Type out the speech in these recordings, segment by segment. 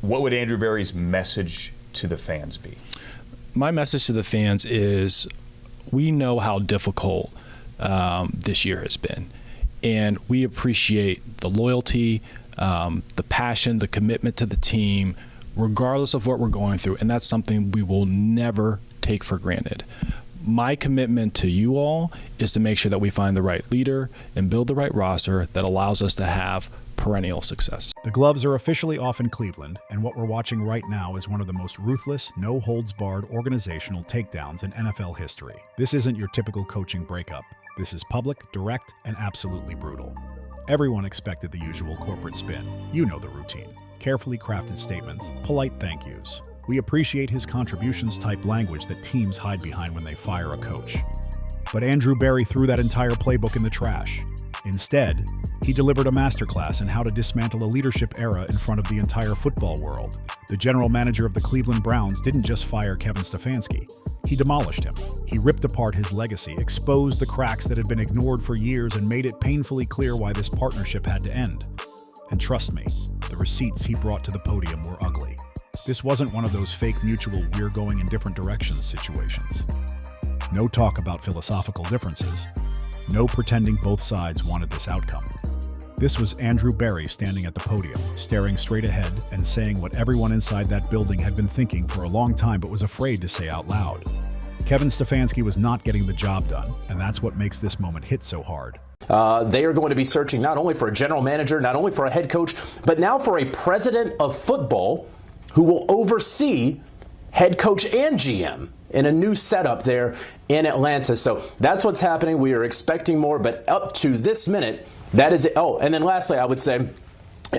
what would Andrew Berry's message to the fans be? My message to the fans is we know how difficult this year has been, and we appreciate the loyalty, the passion, the commitment to the team, regardless of what we're going through, and that's something we will never take for granted. My commitment to you all is to make sure that we find the right leader and build the right roster that allows us to have perennial success. The gloves are officially off in Cleveland, and what we're watching right now is one of the most ruthless, no-holds-barred organizational takedowns in NFL history. This isn't your typical coaching breakup. This is public, direct, and absolutely brutal. Everyone expected the usual corporate spin. You know the routine. Carefully crafted statements, polite thank yous. We appreciate his contributions type language that teams hide behind when they fire a coach. But Andrew Berry threw that entire playbook in the trash. Instead, he delivered a masterclass in how to dismantle a leadership era in front of the entire football world. The general manager of the Cleveland Browns didn't just fire Kevin Stefanski. He demolished him. He ripped apart his legacy, exposed the cracks that had been ignored for years, and made it painfully clear why this partnership had to end. And trust me, the receipts he brought to the podium were ugly. This wasn't one of those fake mutual we're going in different directions situations. No talk about philosophical differences. No pretending both sides wanted this outcome. This was Andrew Berry standing at the podium, staring straight ahead and saying what everyone inside that building had been thinking for a long time but was afraid to say out loud. Kevin Stefanski was not getting the job done, and that's what makes this moment hit so hard. They are going to be searching not only for a general manager, not only for a head coach, but now for a president of football who will oversee head coach and GM in a new setup there in Atlanta. So that's what's happening. We are expecting more, but up to this minute, that is it. Oh, and then lastly, I would say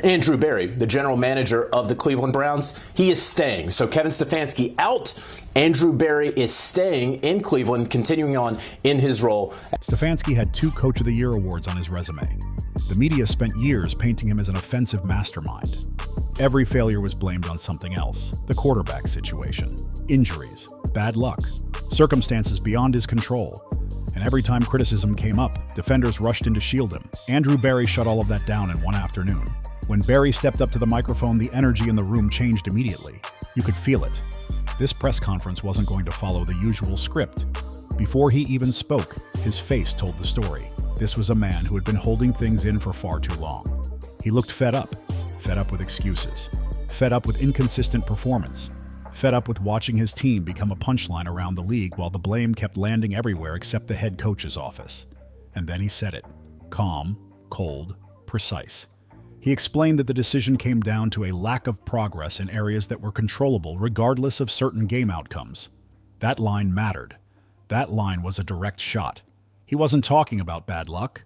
Andrew Berry, the general manager of the Cleveland Browns, he is staying. So Kevin Stefanski out. Andrew Berry is staying in Cleveland, continuing on in his role. Stefanski had 2 Coach of the Year awards on his resume. The media spent years painting him as an offensive mastermind. Every failure was blamed on something else. The quarterback situation, injuries, bad luck, circumstances beyond his control. And every time criticism came up, defenders rushed in to shield him. Andrew Berry shut all of that down in one afternoon. When Berry stepped up to the microphone, the energy in the room changed immediately. You could feel it. This press conference wasn't going to follow the usual script. Before he even spoke, his face told the story. This was a man who had been holding things in for far too long. He looked fed up with excuses, fed up with inconsistent performance, fed up with watching his team become a punchline around the league while the blame kept landing everywhere except the head coach's office. And then he said it. Calm, cold, precise. He explained that the decision came down to a lack of progress in areas that were controllable regardless of certain game outcomes. That line mattered. That line was a direct shot. He wasn't talking about bad luck.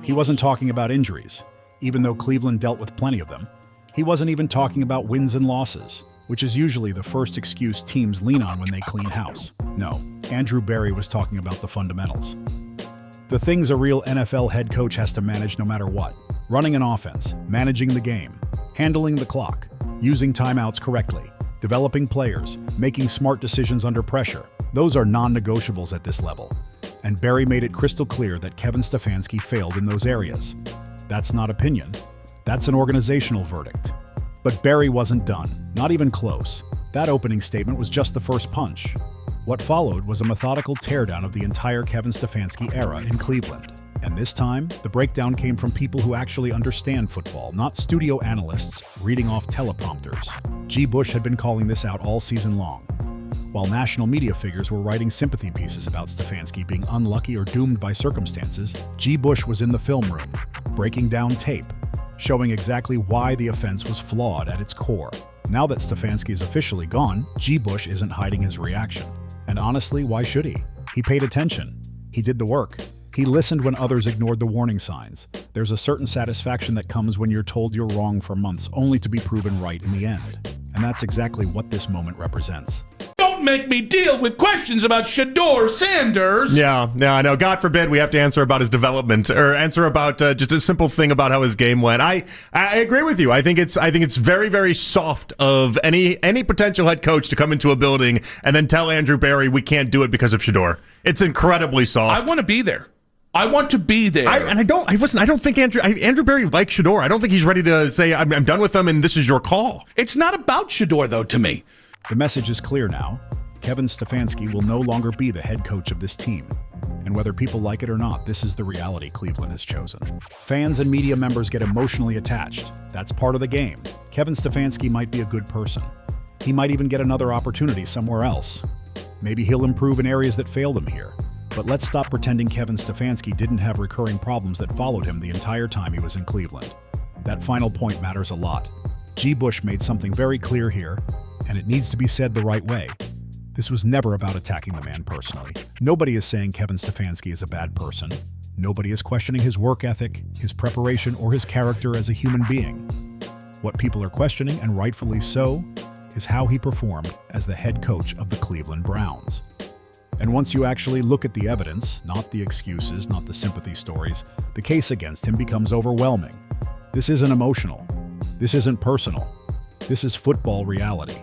He wasn't talking about injuries, even though Cleveland dealt with plenty of them. He wasn't even talking about wins and losses, which is usually the first excuse teams lean on when they clean house. No, Andrew Berry was talking about the fundamentals. The things a real NFL head coach has to manage no matter what. Running an offense, managing the game, handling the clock, using timeouts correctly, developing players, making smart decisions under pressure. Those are non-negotiables at this level. And Berry made it crystal clear that Kevin Stefanski failed in those areas. That's not opinion. That's an organizational verdict. But Berry wasn't done, not even close. That opening statement was just the first punch. What followed was a methodical teardown of the entire Kevin Stefanski era in Cleveland. And this time, the breakdown came from people who actually understand football, not studio analysts reading off teleprompters. G. Bush had been calling this out all season long. While national media figures were writing sympathy pieces about Stefanski being unlucky or doomed by circumstances, G. Bush was in the film room, breaking down tape, showing exactly why the offense was flawed at its core. Now that Stefanski is officially gone, G. Bush isn't hiding his reaction. And honestly, why should he? He paid attention. He did the work. He listened when others ignored the warning signs. There's a certain satisfaction that comes when you're told you're wrong for months, only to be proven right in the end. And that's exactly what this moment represents. Don't make me deal with questions about Shedeur Sanders. Yeah, I know. God forbid we have to answer about his development or answer about just a simple thing about how his game went. I agree with you. I think it's very, very soft of any potential head coach to come into a building and then tell Andrew Berry we can't do it because of Shedeur. It's incredibly soft. I want to be there. I want to be there. I don't think Andrew Berry likes Shedeur. I don't think he's ready to say, I'm done with him and this is your call. It's not about Shedeur, though, to me. The message is clear now. Kevin Stefanski will no longer be the head coach of this team. And whether people like it or not, this is the reality Cleveland has chosen. Fans and media members get emotionally attached. That's part of the game. Kevin Stefanski might be a good person. He might even get another opportunity somewhere else. Maybe he'll improve in areas that failed him here. But let's stop pretending Kevin Stefanski didn't have recurring problems that followed him the entire time he was in Cleveland. That final point matters a lot. G. Bush made something very clear here, and it needs to be said the right way. This was never about attacking the man personally. Nobody is saying Kevin Stefanski is a bad person. Nobody is questioning his work ethic, his preparation, or his character as a human being. What people are questioning, and rightfully so, is how he performed as the head coach of the Cleveland Browns. And once you actually look at the evidence, not the excuses, not the sympathy stories, the case against him becomes overwhelming. This isn't emotional. This isn't personal. This is football reality.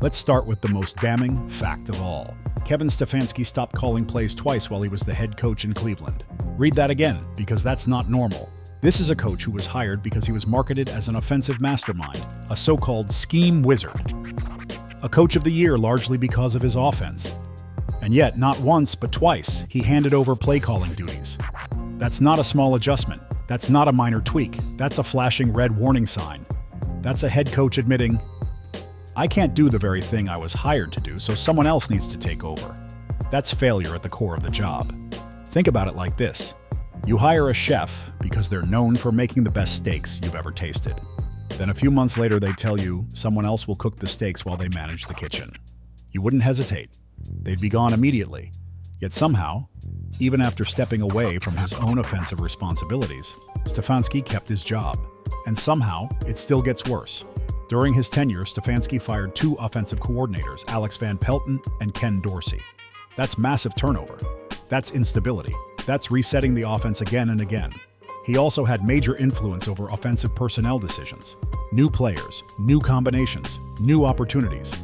Let's start with the most damning fact of all. Kevin Stefanski stopped calling plays twice while he was the head coach in Cleveland. Read that again, because that's not normal. This is a coach who was hired because he was marketed as an offensive mastermind, a so-called scheme wizard. A coach of the year largely because of his offense. And yet, not once, but twice, he handed over play-calling duties. That's not a small adjustment. That's not a minor tweak. That's a flashing red warning sign. That's a head coach admitting, I can't do the very thing I was hired to do, so someone else needs to take over. That's failure at the core of the job. Think about it like this. You hire a chef because they're known for making the best steaks you've ever tasted. Then a few months later, they tell you someone else will cook the steaks while they manage the kitchen. You wouldn't hesitate. They'd be gone immediately. Yet somehow, even after stepping away from his own offensive responsibilities, Stefanski kept his job. And somehow, it still gets worse. During his tenure, Stefanski fired 2 offensive coordinators, Alex Van Pelten and Ken Dorsey. That's massive turnover. That's instability. That's resetting the offense again and again. He also had major influence over offensive personnel decisions. New players, new combinations, new opportunities.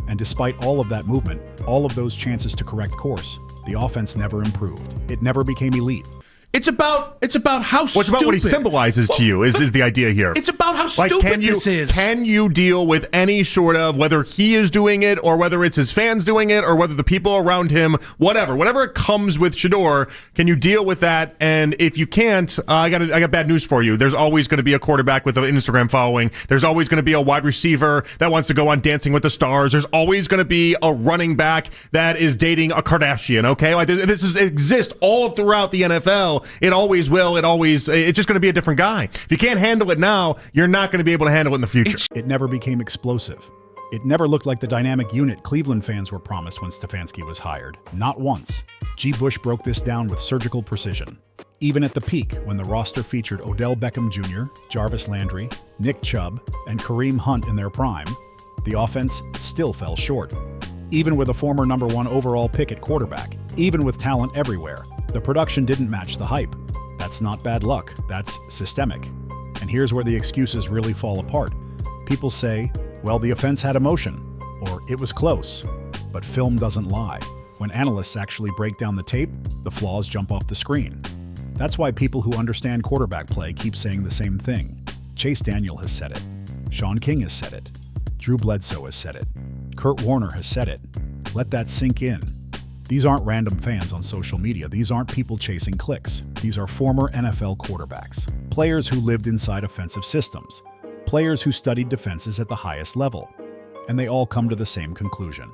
And despite all of that movement, all of those chances to correct course, the offense never improved. It never became elite. It's about how stupid. What's about what he symbolizes to you is the idea here. It's about how stupid this is. Can you deal with any sort of, whether he is doing it or whether it's his fans doing it or whether the people around him, whatever it comes with Shedeur, can you deal with that? And if you can't, I got bad news for you. There's always going to be a quarterback with an Instagram following. There's always going to be a wide receiver that wants to go on Dancing with the Stars. There's always going to be a running back that is dating a Kardashian. Okay, like this exists all throughout the NFL. It always will. It's just going to be a different guy. If you can't handle it now, you're not going to be able to handle it in the future. It never became explosive. It never looked like the dynamic unit Cleveland fans were promised when Stefanski was hired. Not once. G. Bush broke this down with surgical precision. Even at the peak, when the roster featured Odell Beckham Jr., Jarvis Landry, Nick Chubb, and Kareem Hunt in their prime, the offense still fell short. Even with a former number 1 overall pick at quarterback, even with talent everywhere, the production didn't match the hype. That's not bad luck, that's systemic. And here's where the excuses really fall apart. People say, well, the offense had emotion, or it was close. But film doesn't lie. When analysts actually break down the tape, the flaws jump off the screen. That's why people who understand quarterback play keep saying the same thing. Chase Daniel has said it. Sean King has said it. Drew Bledsoe has said it. Kurt Warner has said it. Let that sink in. These aren't random fans on social media. These aren't people chasing clicks. These are former NFL quarterbacks, players who lived inside offensive systems, players who studied defenses at the highest level. And they all come to the same conclusion.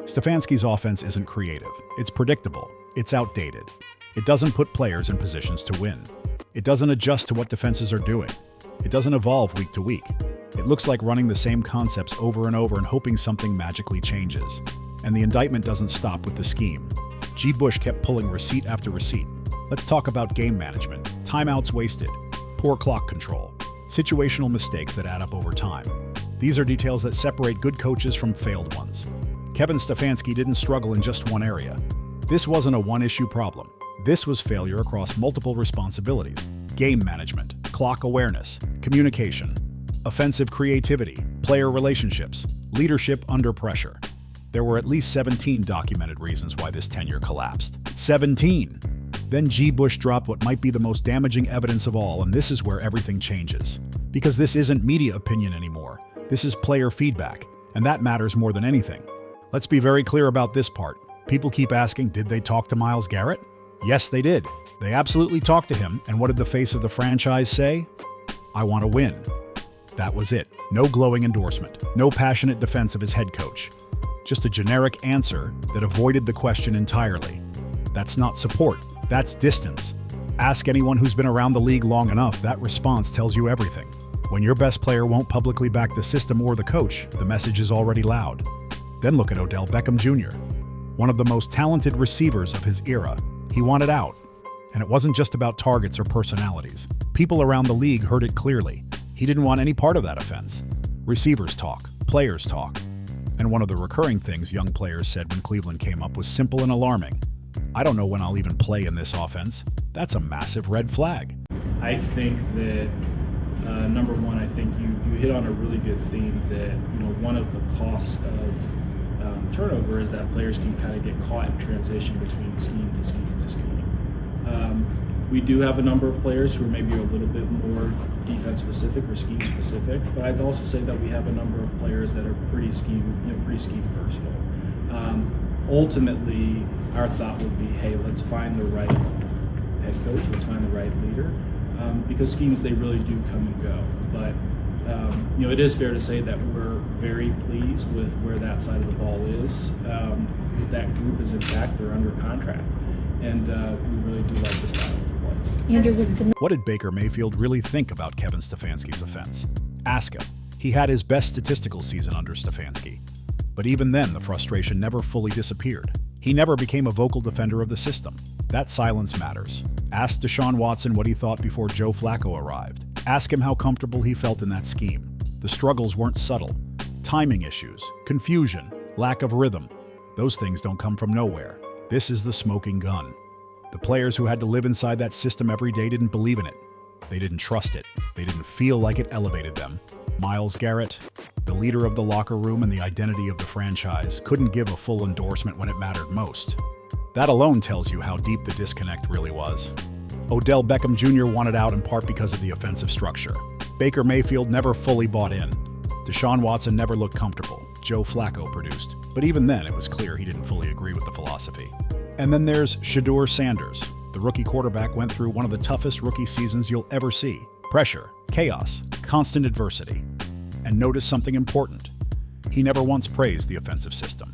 Stefanski's offense isn't creative. It's predictable. It's outdated. It doesn't put players in positions to win. It doesn't adjust to what defenses are doing. It doesn't evolve week to week. It looks like running the same concepts over and over and hoping something magically changes. And the indictment doesn't stop with the scheme. G. Bush kept pulling receipt after receipt. Let's talk about game management, timeouts wasted, poor clock control, situational mistakes that add up over time. These are details that separate good coaches from failed ones. Kevin Stefanski didn't struggle in just one area. This wasn't a one-issue problem. This was failure across multiple responsibilities: game management, clock awareness, communication, offensive creativity, player relationships, leadership under pressure. There were at least 17 documented reasons why this tenure collapsed. 17! Then G. Bush dropped what might be the most damaging evidence of all, and this is where everything changes. Because this isn't media opinion anymore. This is player feedback, and that matters more than anything. Let's be very clear about this part. People keep asking, did they talk to Myles Garrett? Yes, they did. They absolutely talked to him, and what did the face of the franchise say? I want to win. That was it. No glowing endorsement. No passionate defense of his head coach. Just a generic answer that avoided the question entirely. That's not support. That's distance. Ask anyone who's been around the league long enough, that response tells you everything. When your best player won't publicly back the system or the coach, the message is already loud. Then look at Odell Beckham Jr., one of the most talented receivers of his era. He wanted out. And it wasn't just about targets or personalities. People around the league heard it clearly. He didn't want any part of that offense. Receivers talk, players talk. And one of the recurring things young players said when Cleveland came up was simple and alarming. I don't know when I'll even play in this offense. That's a massive red flag. I think that number one, I think you hit on a really good theme that one of the costs of turnover is that players can kind of get caught in transition between scheme to scheme to scheme. We do have a number of players who are maybe a little bit more defense specific or scheme specific, but I'd also say that we have a number of players that are pretty scheme versatile. Ultimately, our thought would be, hey, let's find the right head coach, let's find the right leader, because schemes, they really do come and go. But it is fair to say that we're very pleased with where that side of the ball is. That group is intact, they're under contract, and we really do like the style of play. What did Baker Mayfield really think about Kevin Stefanski's offense? Ask him. He had his best statistical season under Stefanski. But even then, the frustration never fully disappeared. He never became a vocal defender of the system. That silence matters. Ask Deshaun Watson what he thought before Joe Flacco arrived. Ask him how comfortable he felt in that scheme. The struggles weren't subtle. Timing issues, confusion, lack of rhythm. Those things don't come from nowhere. This is the smoking gun. The players who had to live inside that system every day didn't believe in it. They didn't trust it. They didn't feel like it elevated them. Myles Garrett, the leader of the locker room and the identity of the franchise, couldn't give a full endorsement when it mattered most. That alone tells you how deep the disconnect really was. Odell Beckham Jr. wanted out in part because of the offensive structure. Baker Mayfield never fully bought in. Deshaun Watson never looked comfortable. Joe Flacco produced. But even then, it was clear he didn't fully agree with the philosophy. And then there's Shedeur Sanders. The rookie quarterback went through one of the toughest rookie seasons you'll ever see. Pressure, chaos, constant adversity. And notice something important. He never once praised the offensive system.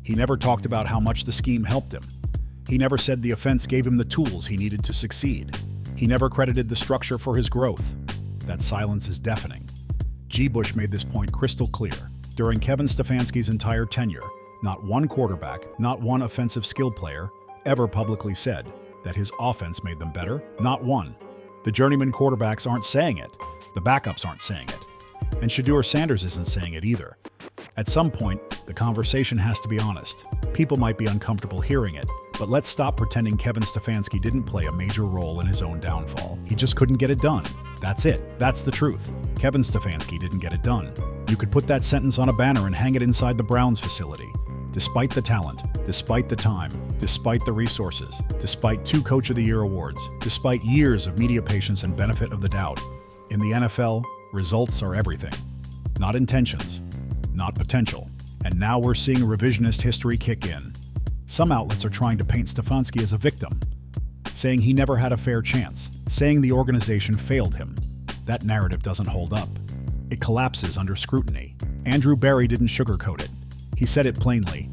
He never talked about how much the scheme helped him. He never said the offense gave him the tools he needed to succeed. He never credited the structure for his growth. That silence is deafening. G. Bush made this point crystal clear. During Kevin Stefanski's entire tenure, not one quarterback, not one offensive skill player, ever publicly said that his offense made them better. Not one. The journeyman quarterbacks aren't saying it. The backups aren't saying it. And Shedeur Sanders isn't saying it either. At some point, the conversation has to be honest. People might be uncomfortable hearing it, but let's stop pretending Kevin Stefanski didn't play a major role in his own downfall. He just couldn't get it done. That's it. That's the truth. Kevin Stefanski didn't get it done. You could put that sentence on a banner and hang it inside the Browns facility. Despite the talent, despite the time, despite the resources, despite 2 Coach of the Year awards, despite years of media patience and benefit of the doubt, in the NFL, results are everything. Not intentions, not potential. And now we're seeing revisionist history kick in. Some outlets are trying to paint Stefanski as a victim, saying he never had a fair chance, saying the organization failed him. That narrative doesn't hold up. It collapses under scrutiny. Andrew Berry didn't sugarcoat it. He said it plainly.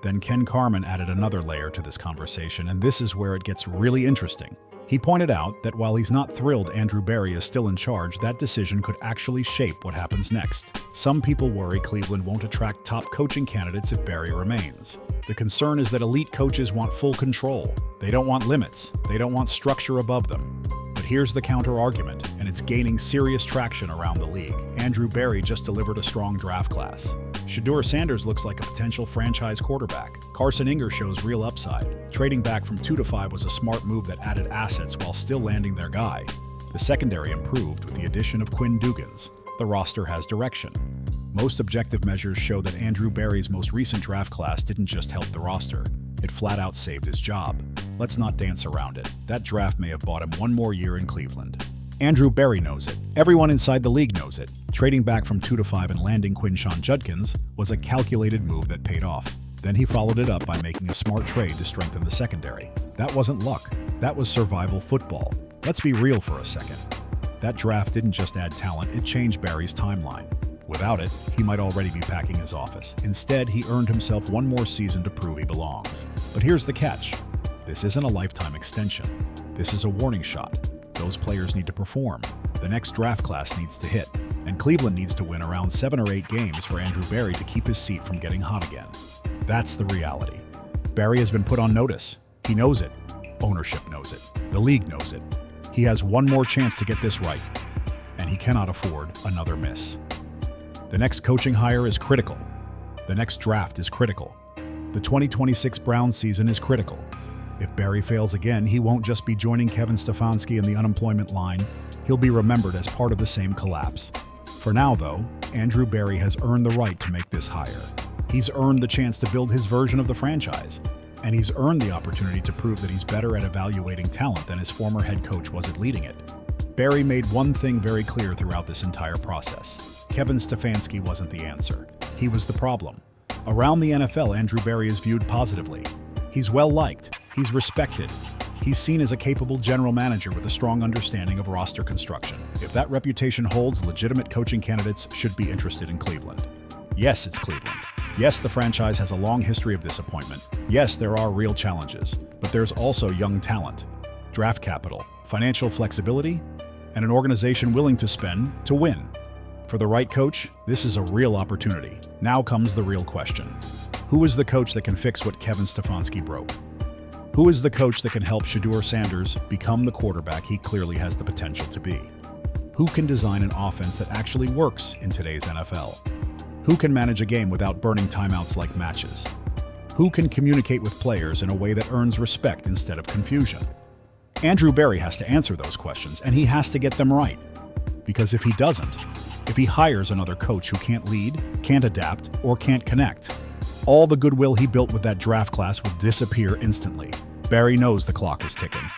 Then Ken Carman added another layer to this conversation, and this is where it gets really interesting. He pointed out that while he's not thrilled Andrew Berry is still in charge, that decision could actually shape what happens next. Some people worry Cleveland won't attract top coaching candidates if Berry remains. The concern is that elite coaches want full control. They don't want limits. They don't want structure above them. But here's the counter-argument, and it's gaining serious traction around the league. Andrew Berry just delivered a strong draft class. Shedeur Sanders looks like a potential franchise quarterback. Carson Inger shows real upside. Trading back from 2 to 5 was a smart move that added assets while still landing their guy. The secondary improved with the addition of Quinn Dugans. The roster has direction. Most objective measures show that Andrew Berry's most recent draft class didn't just help the roster. It flat out saved his job. Let's not dance around it. That draft may have bought him one more year in Cleveland. Andrew Berry knows it. Everyone inside the league knows it. Trading back from 2 to 5 and landing Quinshon Judkins was a calculated move that paid off. Then he followed it up by making a smart trade to strengthen the secondary. That wasn't luck. That was survival football. Let's be real for a second. That draft didn't just add talent, it changed Berry's timeline. Without it, he might already be packing his office. Instead, he earned himself one more season to prove he belongs. But here's the catch. This isn't a lifetime extension. This is a warning shot. Those players need to perform. The next draft class needs to hit. And Cleveland needs to win around 7 or 8 games for Andrew Berry to keep his seat from getting hot again. That's the reality. Berry has been put on notice. He knows it. Ownership knows it. The league knows it. He has one more chance to get this right, and he cannot afford another miss. The next coaching hire is critical. The next draft is critical. The 2026 Browns season is critical. If Berry fails again, he won't just be joining Kevin Stefanski in the unemployment line, he'll be remembered as part of the same collapse. For now, though, Andrew Berry has earned the right to make this hire. He's earned the chance to build his version of the franchise, and he's earned the opportunity to prove that he's better at evaluating talent than his former head coach was at leading it. Berry made one thing very clear throughout this entire process. Kevin Stefanski wasn't the answer. He was the problem. Around the NFL, Andrew Berry is viewed positively. He's well-liked. He's respected. He's seen as a capable general manager with a strong understanding of roster construction. If that reputation holds, legitimate coaching candidates should be interested in Cleveland. Yes, it's Cleveland. Yes, the franchise has a long history of disappointment. Yes, there are real challenges, but there's also young talent, draft capital, financial flexibility, and an organization willing to spend to win. For the right coach, this is a real opportunity. Now comes the real question. Who is the coach that can fix what Kevin Stefanski broke? Who is the coach that can help Shedeur Sanders become the quarterback he clearly has the potential to be? Who can design an offense that actually works in today's NFL? Who can manage a game without burning timeouts like matches? Who can communicate with players in a way that earns respect instead of confusion? Andrew Berry has to answer those questions, and he has to get them right. Because if he doesn't, if he hires another coach who can't lead, can't adapt, or can't connect, all the goodwill he built with that draft class will disappear instantly. Berry knows the clock is ticking.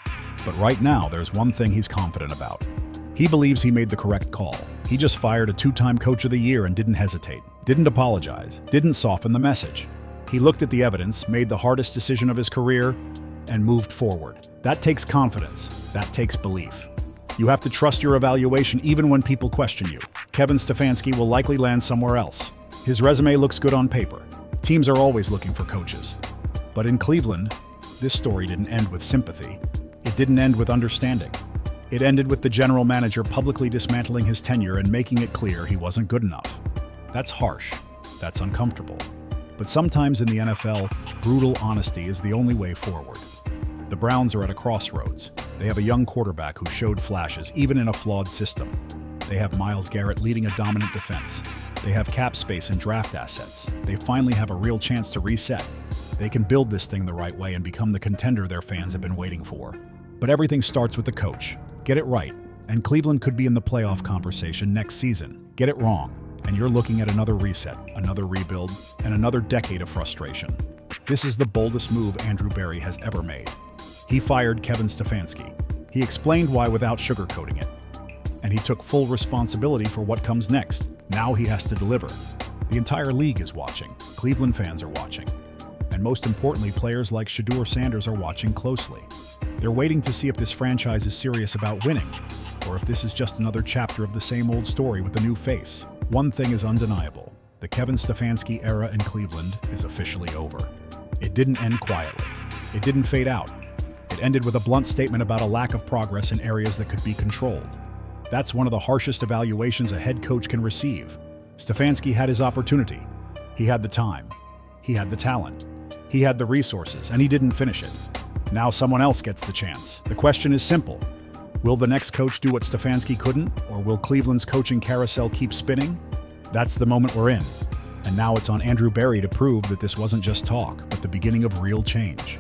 But right now, there's one thing he's confident about. He believes he made the correct call. He just fired a 2-time Coach of the Year and didn't hesitate, didn't apologize, didn't soften the message. He looked at the evidence, made the hardest decision of his career, and moved forward. That takes confidence. That takes belief. You have to trust your evaluation even when people question you. Kevin Stefanski will likely land somewhere else. His resume looks good on paper. Teams are always looking for coaches. But in Cleveland, this story didn't end with sympathy. It didn't end with understanding. It ended with the general manager publicly dismantling his tenure and making it clear he wasn't good enough. That's harsh. That's uncomfortable. But sometimes in the NFL, brutal honesty is the only way forward. The Browns are at a crossroads. They have a young quarterback who showed flashes, even in a flawed system. They have Myles Garrett leading a dominant defense. They have cap space and draft assets. They finally have a real chance to reset. They can build this thing the right way and become the contender their fans have been waiting for. But everything starts with the coach. Get it right, and Cleveland could be in the playoff conversation next season. Get it wrong, and you're looking at another reset, another rebuild, and another decade of frustration. This is the boldest move Andrew Berry has ever made. He fired Kevin Stefanski. He explained why without sugarcoating it. And he took full responsibility for what comes next. Now he has to deliver. The entire league is watching. Cleveland fans are watching. And most importantly, players like Shedeur Sanders are watching closely. They're waiting to see if this franchise is serious about winning, or if this is just another chapter of the same old story with a new face. One thing is undeniable. The Kevin Stefanski era in Cleveland is officially over. It didn't end quietly. It didn't fade out. It ended with a blunt statement about a lack of progress in areas that could be controlled. That's one of the harshest evaluations a head coach can receive. Stefanski had his opportunity. He had the time. He had the talent. He had the resources, and he didn't finish it. Now someone else gets the chance. The question is simple. Will the next coach do what Stefanski couldn't, or will Cleveland's coaching carousel keep spinning? That's the moment we're in. And now it's on Andrew Berry to prove that this wasn't just talk, but the beginning of real change.